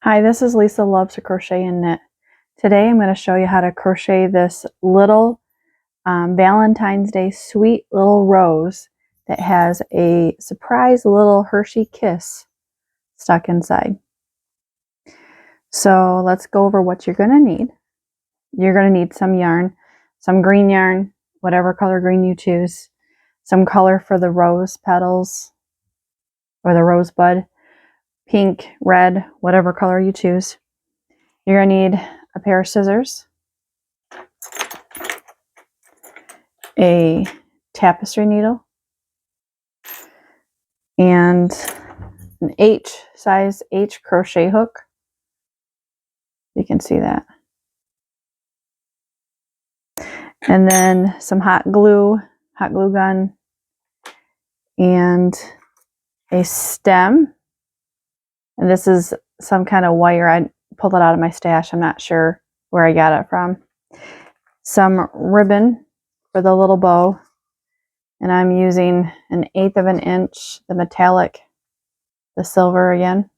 Hi, this is Lisa Loves to Crochet and Knit. Today I'm going to show you how to crochet this little Valentine's Day sweet little rose that has a surprise little Hershey kiss stuck inside. So let's go over what you're going to need. You're going to need some yarn, some green yarn, whatever color green you choose, some color for the rose petals or the rosebud, pink, red, whatever color you choose. You're going to need a pair of scissors, a tapestry needle, and an size H crochet hook. You can see that. And then some hot glue gun, and a stem. And this is some kind of wire. I pulled it out of my stash. I'm not sure where I got it from. Some ribbon for the little bow. And I'm using 1/8 of an inch, the metallic, the silver again.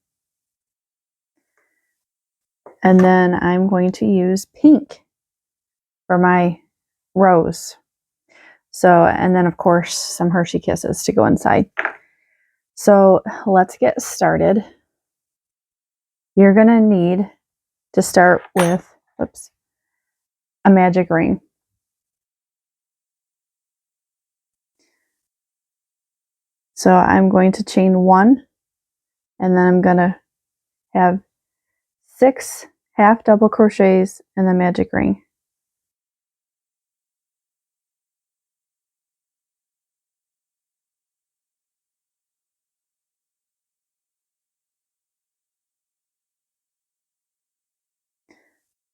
And then I'm going to use pink for my rose. So, and then of course some Hershey Kisses to go inside. So let's get started. You're going to need to start with, a magic ring. So I'm going to chain 1, and then I'm going to have 6 half double crochets in the magic ring.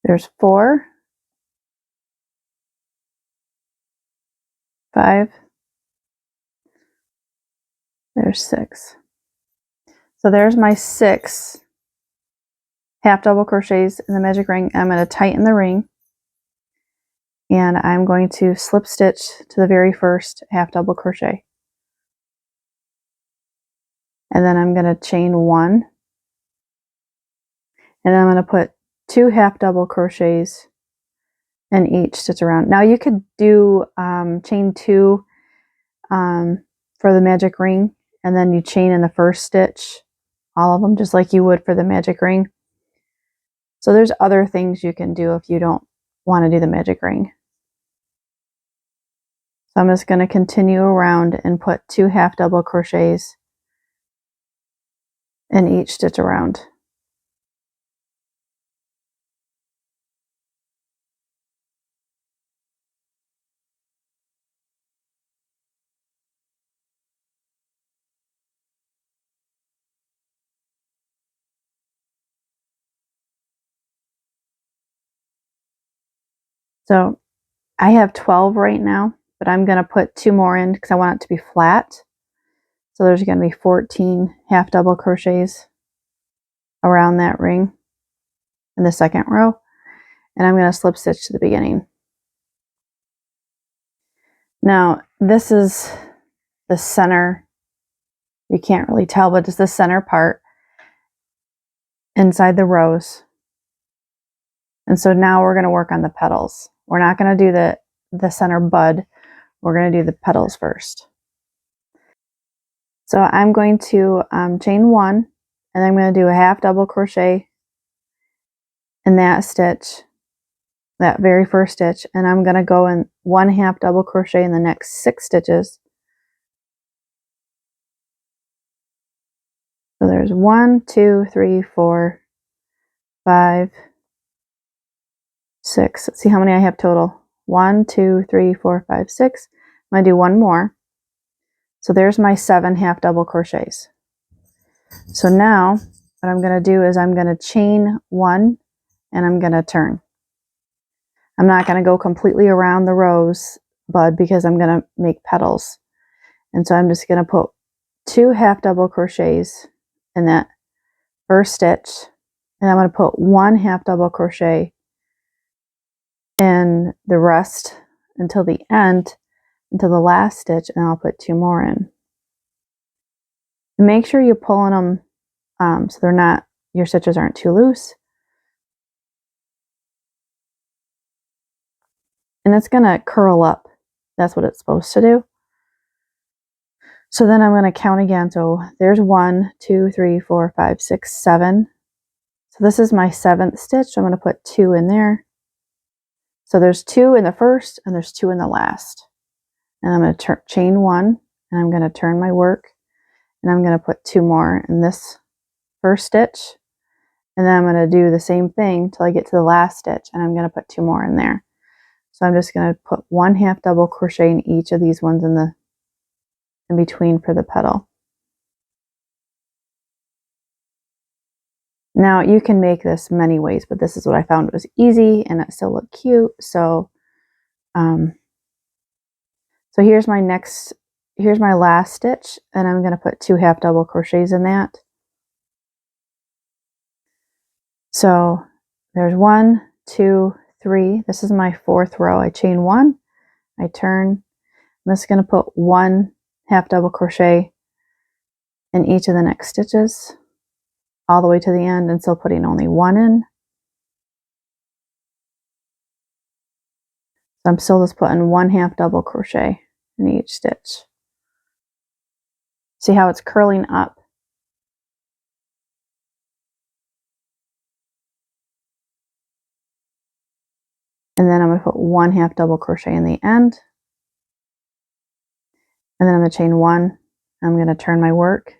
There's 4, 5, there's 6. So there's my 6 half double crochets in the magic ring. I'm going to tighten the ring, and I'm going to slip stitch to the very first half double crochet. And then I'm going to chain 1, and then I'm going to put 2 half double crochets in each stitch around. Now you could do chain 2 for the magic ring, and then you chain in the first stitch, all of them, just like you would for the magic ring. So there's other things you can do if you don't want to do the magic ring. So I'm just going to continue around and put 2 half double crochets in each stitch around. So I have 12 right now, but I'm going to put 2 more in because I want it to be flat. So there's going to be 14 half double crochets around that ring in the second row, and I'm going to slip stitch to the beginning. Now this is the center, you can't really tell, but it's the center part inside the rose. And so now we're going to work on the petals. We're not going to do the center bud. We're going to do the petals first. So I'm going to chain 1, and I'm going to do a half double crochet in that stitch, that very first stitch, and I'm going to go in 1 half double crochet in the next 6 stitches. So there's 1, 2, 3, 4, 5, 6. Let's see how many I have total. 1, 2, 3, 4, 5, 6. I'm going to do 1 more. So there's my 7 half double crochets. So now what I'm going to do is I'm going to chain 1, and I'm going to turn. I'm not going to go completely around the rose bud because I'm going to make petals. And so I'm just going to put 2 half double crochets in that first stitch, and I'm going to put 1 half double crochet in the rest until the end, until the last stitch, and I'll put 2 more in. And make sure you're pulling them so your stitches aren't too loose. And it's going to curl up. That's what it's supposed to do. So then I'm going to count again. So there's 1, 2, 3, 4, 5, 6, 7. So this is my 7th stitch. So I'm going to put 2 in there. So there's 2 in the first and there's 2 in the last. And I'm going to chain 1 and I'm going to turn my work and I'm going to put 2 more in this first stitch. And then I'm going to do the same thing till I get to the last stitch and I'm going to put 2 more in there. So I'm just going to put 1 half double crochet in each of these ones in between for the petal. Now you can make this many ways, but this is what I found was easy and it still looked cute. So, so here's my last stitch and I'm going to put 2 half double crochets in that. So there's 1, 2, 3. This is my 4th row. I chain 1, I turn. I'm just going to put 1 half double crochet in each of the next stitches all the way to the end and still putting only 1 in. So I'm still just putting 1 half double crochet in each stitch. See how it's curling up? And then I'm going to put 1 half double crochet in the end. And then I'm going to chain 1. I'm going to turn my work.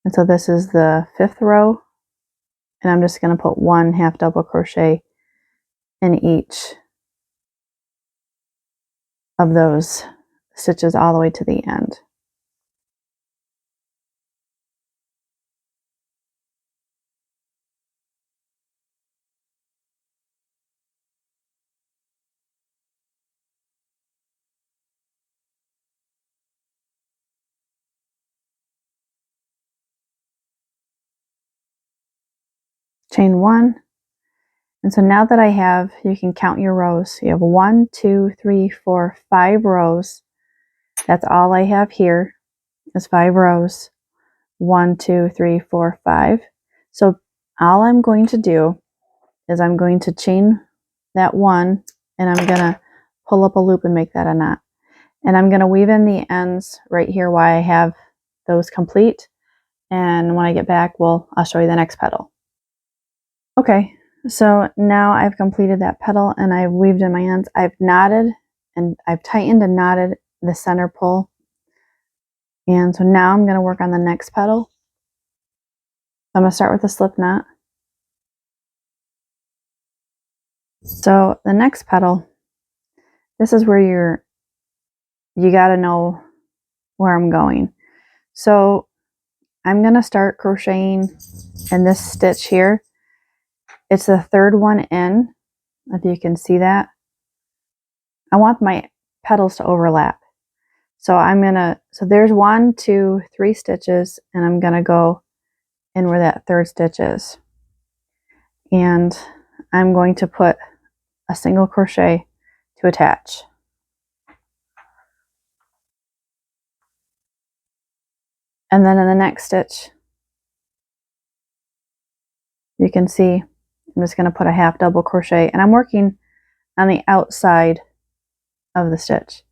And so this is the 5th row. And I'm just going to put 1 half double crochet in each of those stitches all the way to the end. Chain 1. And so now that I have, you can count your rows. You have 1, 2, 3, 4, 5 rows. That's all I have here is 5 rows. 1, 2, 3, 4, 5. So all I'm going to do is I'm going to chain that 1 and I'm going to pull up a loop and make that a knot. And I'm going to weave in the ends right here while I have those complete. And when I get back, I'll show you the next petal. Okay, so now I've completed that petal and I've weaved in my ends. I've knotted and I've tightened and knotted the center pull. And so now I'm going to work on the next petal. I'm going to start with a slip knot. So the next petal, this is where you got to know where I'm going. So I'm going to start crocheting in this stitch here. It's the 3rd one in, if you can see that. I want my petals to overlap. So so there's 1, 2, 3 stitches, and I'm going to go in where that 3rd stitch is. And I'm going to put a single crochet to attach. And then in the next stitch, you can see I'm just going to put a half double crochet, and I'm working on the outside of the stitch.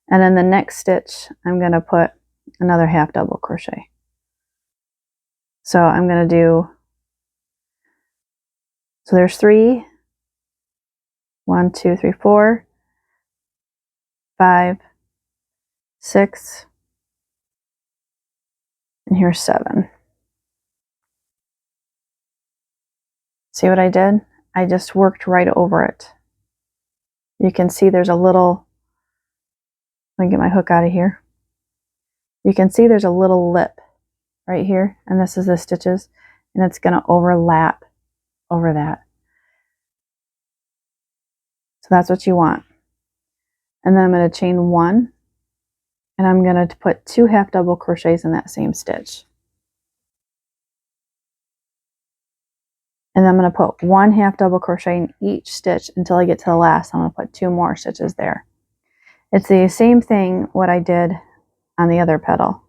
And in the next stitch, I'm going to put another half double crochet. So I'm going to do, so there's 3, 1, 2, 3, 4, 5, 6, and here's 7. See what I did? I just worked right over it. You can see there's a little, let me get my hook out of here. You can see there's a little lip right here, and this is the stitches, and it's going to overlap over that. So that's what you want. And then I'm going to chain 1, and I'm going to put 2 half double crochets in that same stitch. And then I'm going to put 1 half double crochet in each stitch until I get to the last. I'm going to put 2 more stitches there. It's the same thing what I did on the other petal.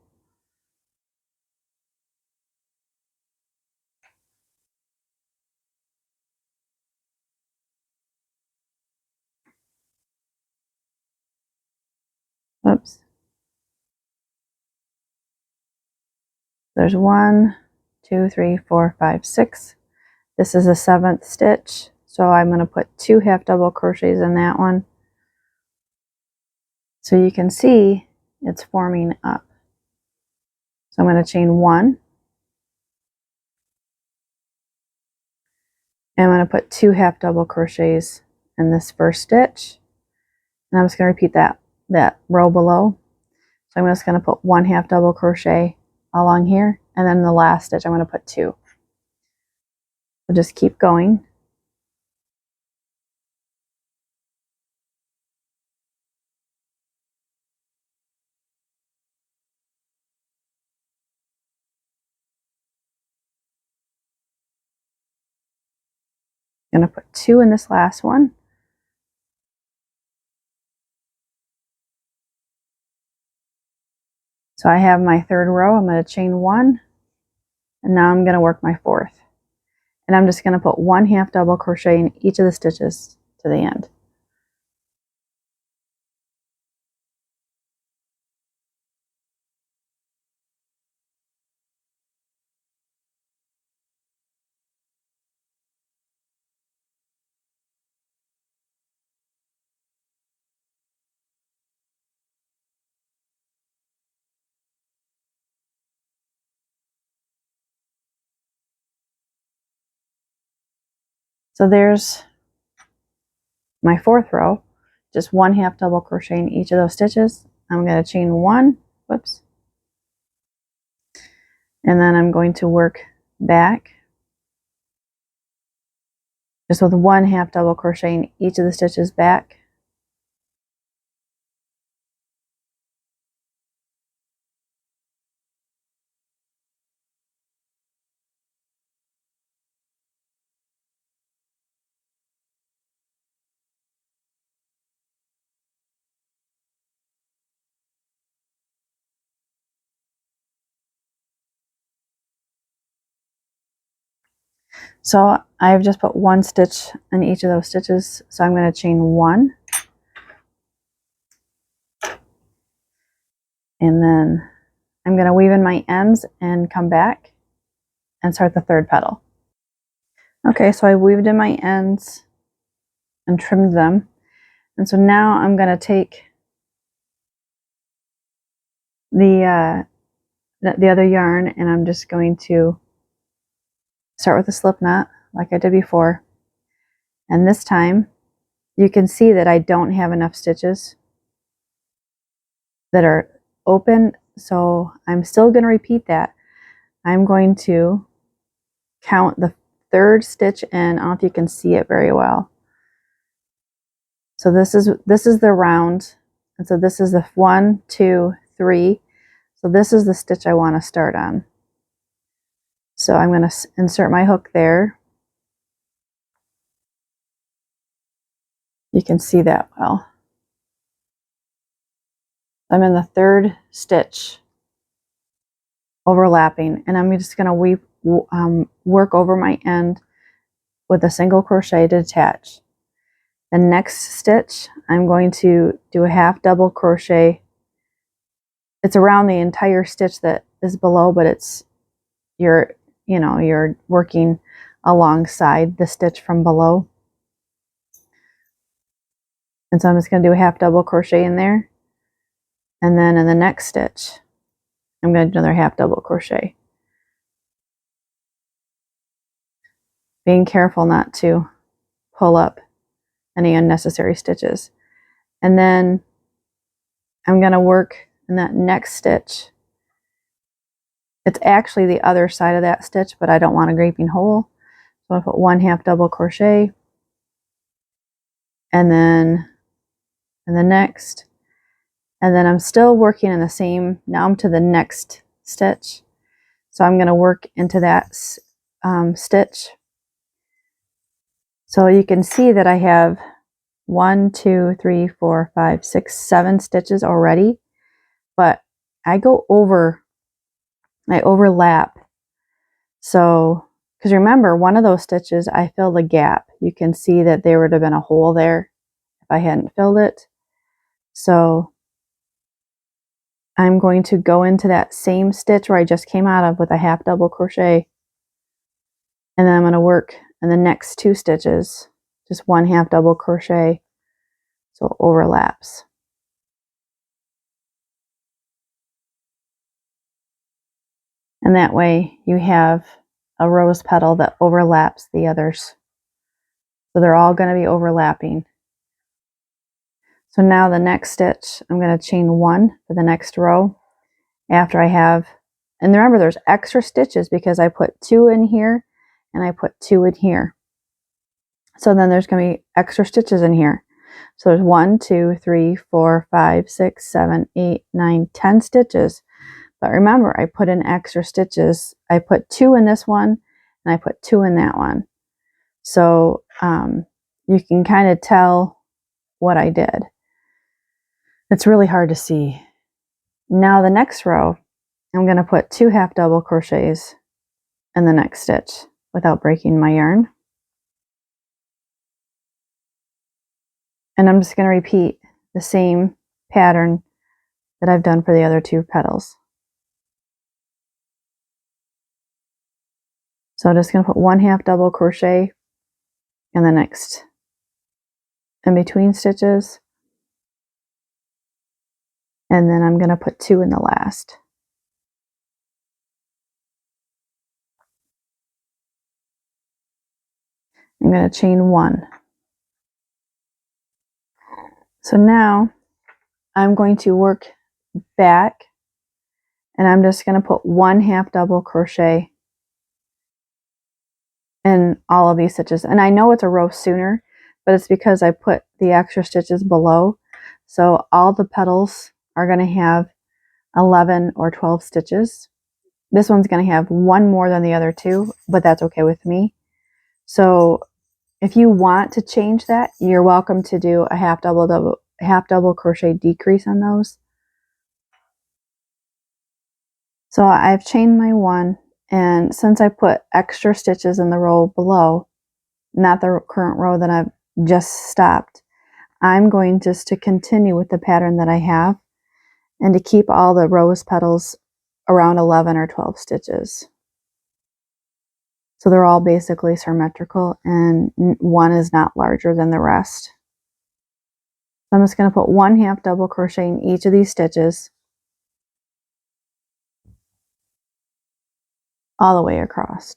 There's 1, 2, 3, 4, 5, 6. This is the 7th stitch, so I'm going to put 2 half double crochets in that one. So you can see it's forming up. So I'm going to chain 1. And I'm going to put 2 half double crochets in this first stitch. And I'm just going to repeat that row below. So I'm just going to put 1 half double crochet along here, and then the last stitch I'm going to put 2. So just keep going. I'm going to put 2 in this last one. So I have my 3rd row. I'm going to chain 1, and now I'm going to work my 4th. And I'm just going to put 1 half double crochet in each of the stitches to the end. So there's my 4th row, just 1 half double crochet in each of those stitches. I'm going to chain 1, whoops, and then I'm going to work back just with 1 half double crochet in each of the stitches back. So I've just put 1 stitch in each of those stitches, so I'm going to chain 1, and then I'm going to weave in my ends and come back and start the 3rd petal. Okay, so I weaved in my ends and trimmed them, and so now I'm going to take the other yarn, and I'm just going to start with a slip knot like I did before. And this time you can see that I don't have enough stitches that are open, so I'm still going to repeat that. I'm going to count the 3rd stitch in. I don't know if you can see it very well. So this is the round, and so this is the 1, 2, 3. So this is the stitch I want to start on. So I'm going to insert my hook there. You can see that well. I'm in the 3rd stitch, overlapping, and I'm just going to work over my end with a single crochet to attach. The next stitch, I'm going to do a half double crochet. It's around the entire stitch that is below, but you're working alongside the stitch from below. And so I'm just going to do a half double crochet in there, and then in the next stitch I'm going to do another half double crochet, being careful not to pull up any unnecessary stitches. And then I'm going to work in that next stitch. It's actually the other side of that stitch, but I don't want a gaping hole, so I put 1 half double crochet, and then in the next, and then I'm still working in the same. Now I'm to the next stitch, so I'm going to work into that stitch. So you can see that I have 1, 2, 3, 4, 5, 6, 7 stitches already, but I overlap. So, because remember, one of those stitches I filled a gap. You can see that there would have been a hole there if I hadn't filled it. So I'm going to go into that same stitch where I just came out of with a half double crochet, and then I'm going to work in the next 2 stitches, just 1 half double crochet, so it overlaps. And that way you have a rose petal that overlaps the others. So they're all going to be overlapping. So now the next stitch, I'm going to chain 1 for the next row after I have, and remember there's extra stitches because I put 2 in here and I put 2 in here. So then there's going to be extra stitches in here. So there's 1, 2, 3, 4, 5, 6, 7, 8, 9, 10 stitches. But remember, I put in extra stitches. I put 2 in this one and I put 2 in that one. So you can kind of tell what I did. It's really hard to see. Now the next row, I'm going to put 2 half double crochets in the next stitch without breaking my yarn. And I'm just going to repeat the same pattern that I've done for the other 2 petals. So I'm just going to put 1 half double crochet in the next in between stitches, and then I'm going to put 2 in the last. I'm going to chain 1. So now I'm going to work back, and I'm just going to put 1 half double crochet in all of these stitches. And I know it's a row sooner, but it's because I put the extra stitches below. So all the petals are going to have 11 or 12 stitches. This one's going to have 1 more than the other 2, but that's okay with me. So if you want to change that, you're welcome to do a half double crochet decrease on those. So I've chained my 1, and since I put extra stitches in the row below, not the current row that I've just stopped, I'm going just to continue with the pattern that I have and to keep all the rose petals around 11 or 12 stitches. So they're all basically symmetrical and one is not larger than the rest. So I'm just going to put 1 half double crochet in each of these stitches all the way across.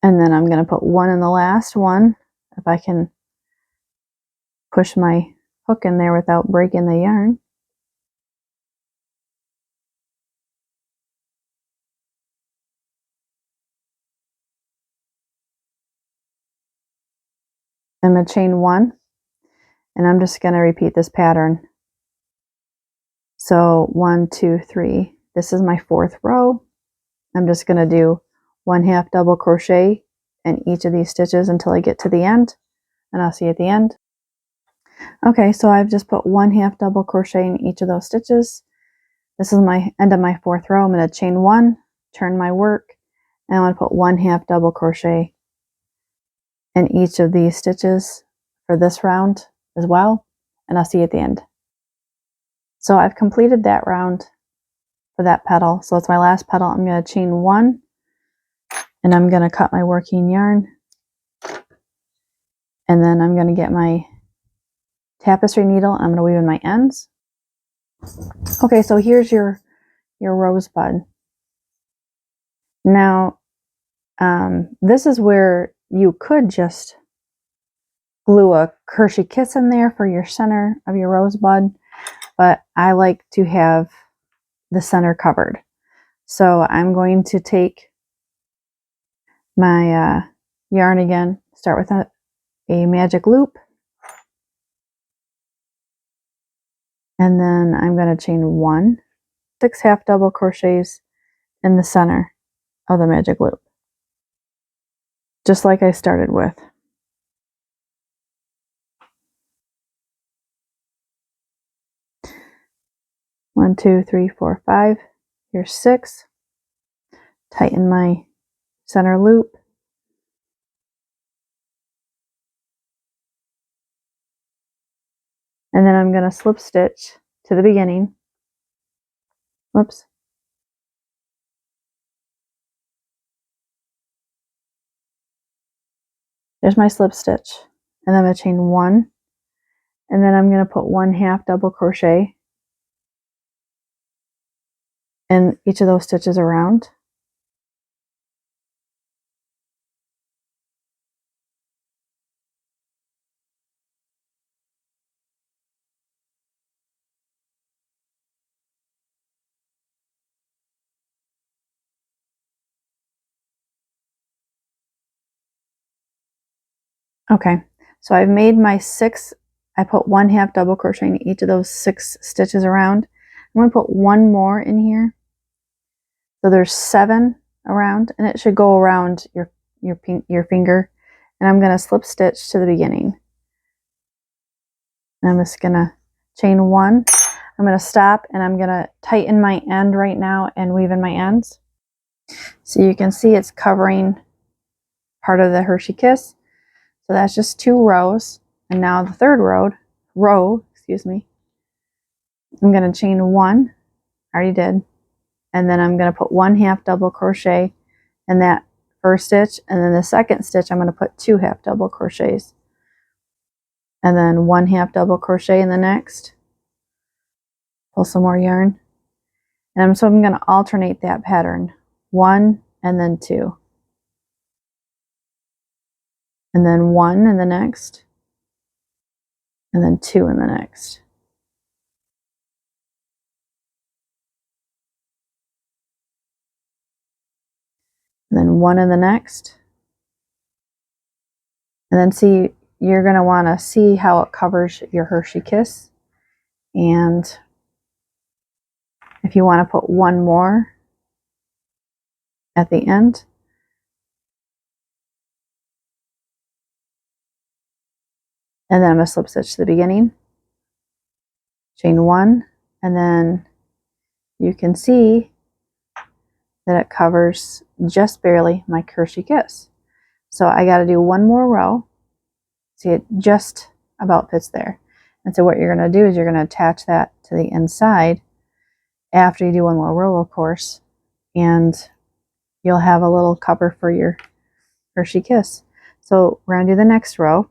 And then I'm going to put 1 in the last one, if I can push my hook in there without breaking the yarn. I'm going to chain 1, and I'm just going to repeat this pattern. So 1, 2, 3. This is my 4th row. I'm just going to do 1 half double crochet in each of these stitches until I get to the end, and I'll see you at the end. Okay, so I've just put 1 half double crochet in each of those stitches. This is my end of my 4th row. I'm going to chain 1, turn my work, and I'm going to put 1 half double crochet in each of these stitches for this round as well, and I'll see you at the end. So I've completed that round for that petal. So it's my last petal. I'm going to chain 1, and I'm going to cut my working yarn, and then I'm going to get my tapestry needle and I'm going to weave in my ends. Okay, so here's your rosebud. Now this is where you could just glue a Hershey Kiss in there for your center of your rosebud, but I like to have the center covered. So I'm going to take my yarn again, start with a magic loop, and then I'm going to chain 1, 6 half double crochets in the center of the magic loop, just like I started with. One, 2, 3, 4, 5. Here's 6. Tighten my center loop. And then I'm going to slip stitch to the beginning. Whoops. There's my slip stitch. And then I'm going to chain 1. And then I'm going to put 1/2 double crochet in each of those stitches around. Okay, so I've made my 6. I put 1/2 double crochet in each of those 6 stitches around. I'm going to put 1 more in here. So there's 7 around, and it should go around your finger. And I'm going to slip stitch to the beginning. And I'm just going to chain 1. I'm going to stop, and I'm going to tighten my end right now and weave in my ends. So you can see it's covering part of the Hershey Kiss. So that's just 2 rows. And now the third row, excuse me, I'm going to chain 1, I already did, and then I'm going to put 1/2 double crochet in that first stitch, and then the second stitch I'm going to put 2 half double crochets, and then 1/2 double crochet in the next, pull some more yarn, and so I'm going to alternate that pattern, 1 and then 2, and then 1 in the next, and then 2 in the next. And then 1 in the next, and then see, you're going to want to see how it covers your Hershey Kiss, and if you want to put 1 more at the end, and then I'm going to slip stitch to the beginning, chain 1, and then you can see that it covers just barely my Hershey Kiss. So I got to do 1 more row. See, it just about fits there. And so what you're going to do is you're going to attach that to the inside after you do 1 more row, of course, and you'll have a little cover for your Hershey Kiss. So we're going to do the next row.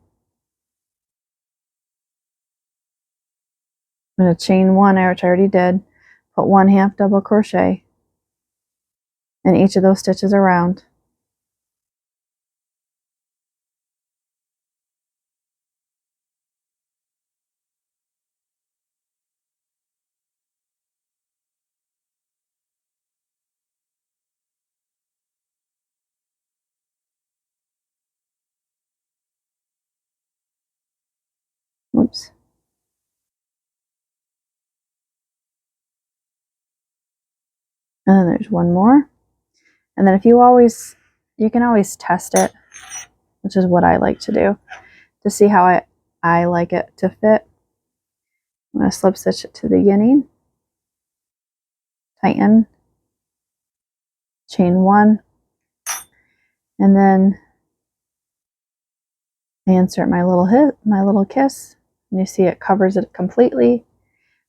I'm going to chain 1, which I already did, put 1/2 double crochet in each of those stitches around. Oops. And then there's 1 more. And then if you can always test it, which is what I like to do, to see how I like it to fit. I'm going to slip stitch it to the beginning, tighten, chain 1, and then I insert my little kiss, and you see it covers it completely.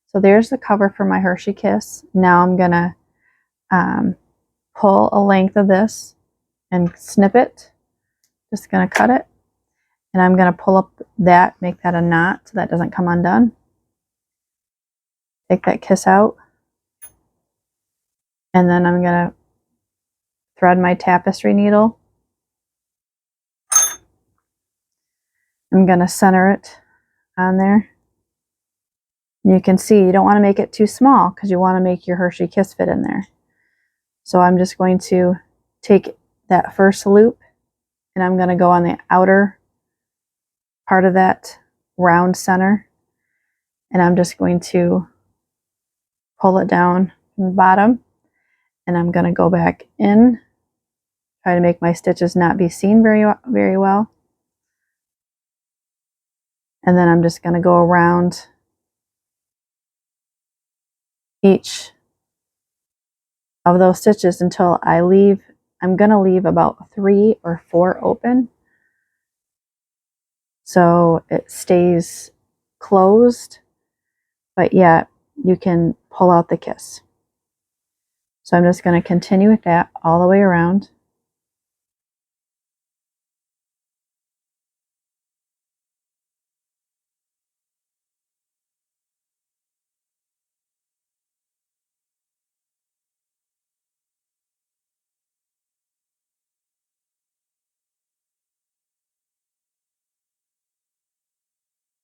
So there's the cover for my Hershey Kiss. Now I'm going to pull a length of this and snip it. Just going to cut it, and I'm going to pull up that, make that a knot so that doesn't come undone. Take that kiss out, and then I'm going to thread my tapestry needle. I'm going to center it on there. You can see you don't want to make it too small because you want to make your Hershey Kiss fit in there. So I'm just going to take that first loop, and I'm going to go on the outer part of that round center, and I'm just going to pull it down from the bottom, and I'm going to go back in, try to make my stitches not be seen very well, and then I'm just going to go around each of those stitches until I'm going to leave about 3 or 4 open, so it stays closed but yet you can pull out the kiss. So I'm just going to continue with that all the way around.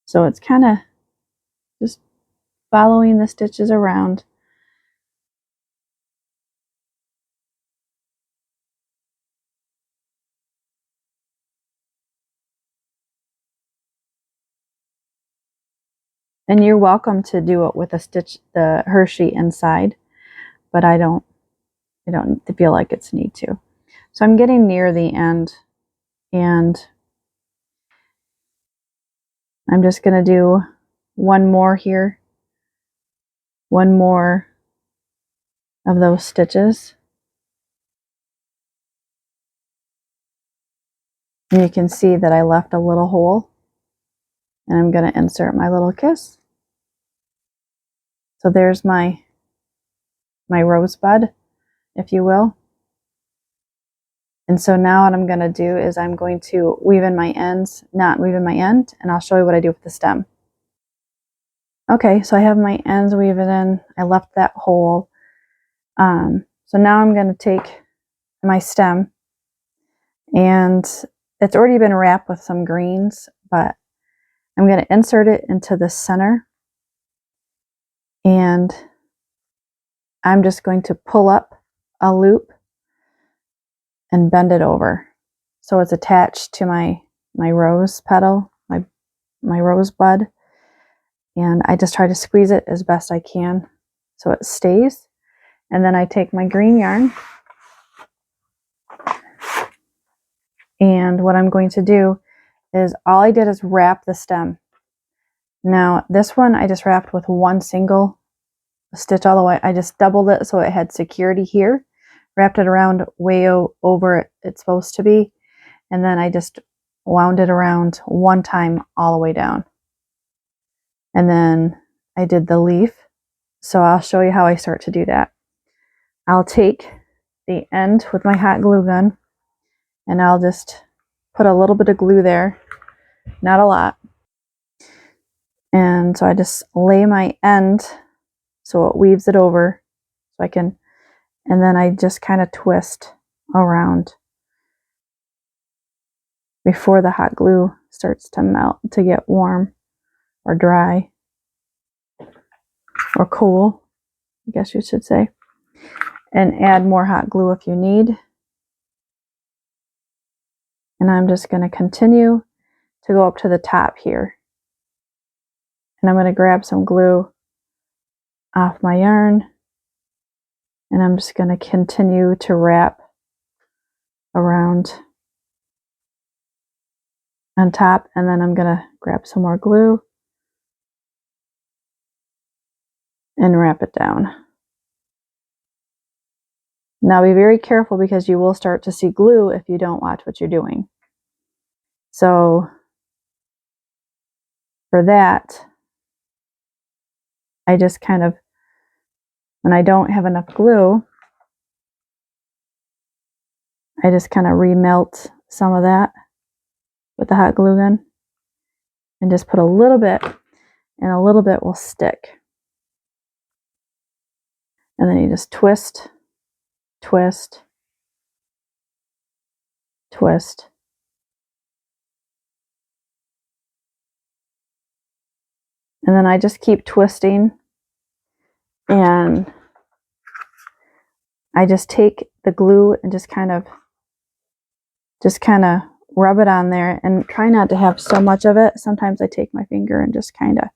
So it's kind of just following the stitches around. And you're welcome to do it with the Hershey inside, but I don't feel like it's need to. So I'm getting near the end, and I'm just going to do one more here, one more of those stitches. And you can see that I left a little hole, and I'm going to insert my little kiss. So there's my rosebud, if you will. And so now what I'm going to do is I'm going to weave in my ends, not weave in my end, and I'll show you what I do with the stem. Okay, so I have my ends weaved in. I left that hole. So now I'm going to take my stem, and it's already been wrapped with some greens, but I'm going to insert it into the center, and I'm just going to pull up a loop and bend it over. So it's attached to my rose petal, my rosebud, and I just try to squeeze it as best I can so it stays. And then I take my green yarn, and what I'm going to do is all I did is wrap the stem. Now this one I just wrapped with one single stitch all the way. I just doubled it so it had security here, wrapped it around way over it's supposed to be, and then I just wound it around one time all the way down. And then I did the leaf. So I'll show you how I start to do that. I'll take the end with my hot glue gun, and I'll just put a little bit of glue there, not a lot. And so I just lay my end so it weaves it over, so I can, and then I just kind of twist around before the hot glue starts to melt, to get warm or dry or cool, I guess you should say. And add more hot glue if you need. And I'm just going to continue to go up to the top here. And I'm going to grab some glue off my yarn, and I'm just going to continue to wrap around on top, and then I'm going to grab some more glue and wrap it down. Now be very careful, because you will start to see glue if you don't watch what you're doing. So for that, I just kind of, when I don't have enough glue, I just kind of remelt some of that with the hot glue gun and just put a little bit, and a little bit will stick. And then you just twist, twist, twist. And then I just keep twisting, and I just take the glue and just kind of rub it on there, and try not to have so much of it. Sometimes I take my finger and just kind of,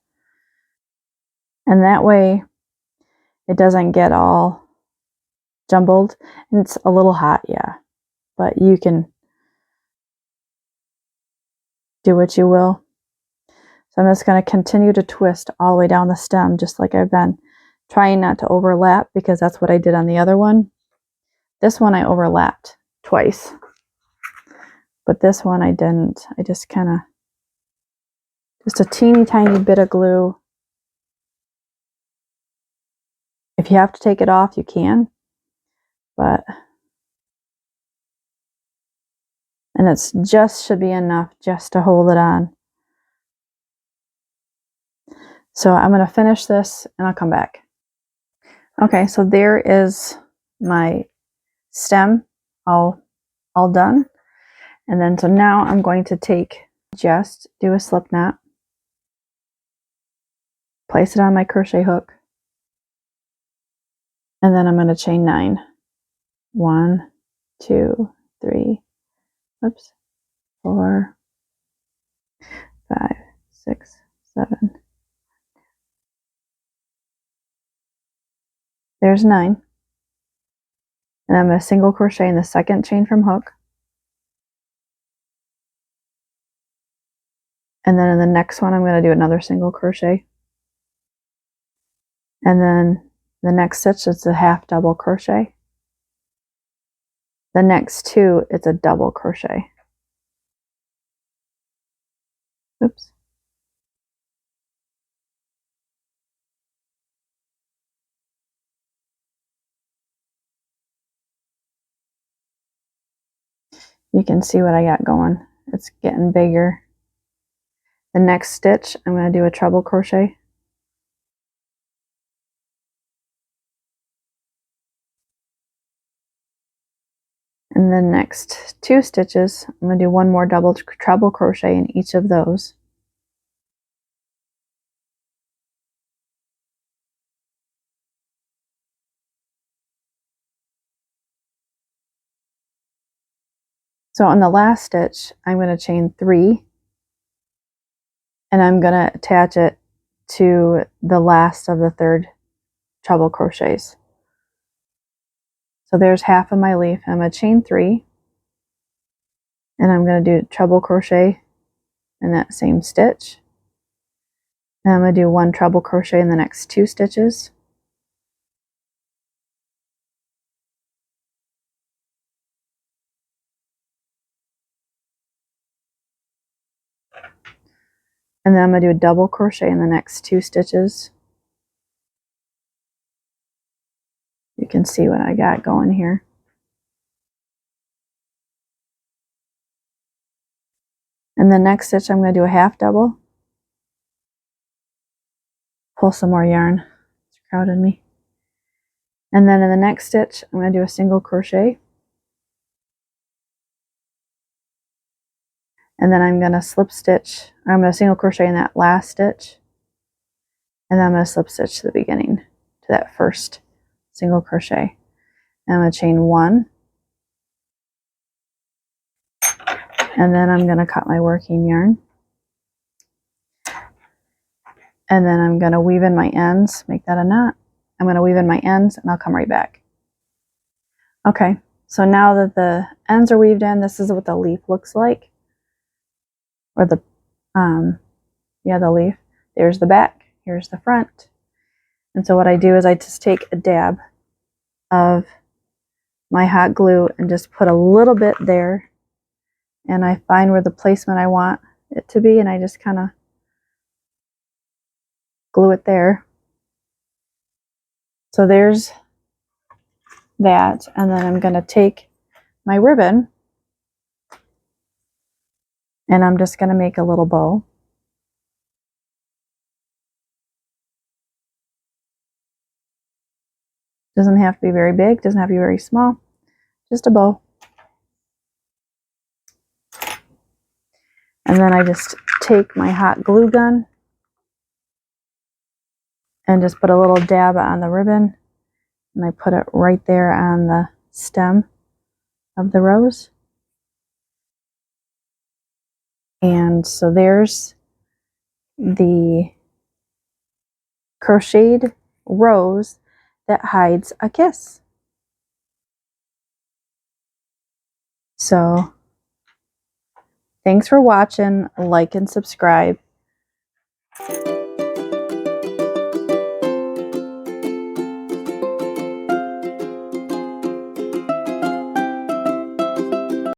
and that way it doesn't get all jumbled. And it's a little hot, yeah, but you can do what you will. So I'm just going to continue to twist all the way down the stem, just like I've been, trying not to overlap, because that's what I did on the other one. This one I overlapped twice, but this one I didn't. I just kind of, just a teeny tiny bit of glue, If you have to take it off, you can, but, and it's just should be enough just to hold it on. So I'm going to finish this and I'll come back. Okay, so there is my stem all done. And then so now I'm going to just do a slip knot, place it on my crochet hook, and then I'm going to chain 9. 1, 2, 3, oops, 4, 5, 6, 7. There's 9. And I'm going to single crochet in the second chain from hook. And then in the next one, I'm going to do another single crochet. And then the next stitch is a half double crochet. The next 2, it's a double crochet. Oops. You can see what I got going. It's getting bigger. The next stitch, I'm going to do a treble crochet. And the next 2 stitches, I'm going to do one more treble crochet in each of those. So on the last stitch, I'm going to chain 3, and I'm going to attach it to the last of the 3rd treble crochets. So there's half of my leaf. I'm going to chain 3, and I'm going to do treble crochet in that same stitch. And I'm going to do 1 treble crochet in the next 2 stitches. And then I'm going to do a double crochet in the next 2 stitches. You can see what I got going here. And the next stitch, I'm going to do a half double. Pull some more yarn. It's crowded me. And then in the next stitch, I'm going to do a single crochet. And then I'm going to slip stitch, or I'm going to single crochet in that last stitch. And then I'm going to slip stitch to the beginning, to that first single crochet. And I'm going to chain 1. And then I'm going to cut my working yarn. And then I'm going to weave in my ends, make that a knot. I'm going to weave in my ends and I'll come right back. Okay, so now that the ends are weaved in, this is what the leaf looks like. Or the, the leaf. There's the back, here's the front. And so what I do is I just take a dab of my hot glue and just put a little bit there. And I find where the placement I want it to be, and I just kind of glue it there. So there's that, and then I'm going to take my ribbon and I'm just going to make a little bow. Doesn't have to be very big, doesn't have to be very small, just a bow. And then I just take my hot glue gun and just put a little dab on the ribbon, and I put it right there on the stem of the rose. And so there's the crocheted rose that hides a kiss. So thanks for watching, like and subscribe.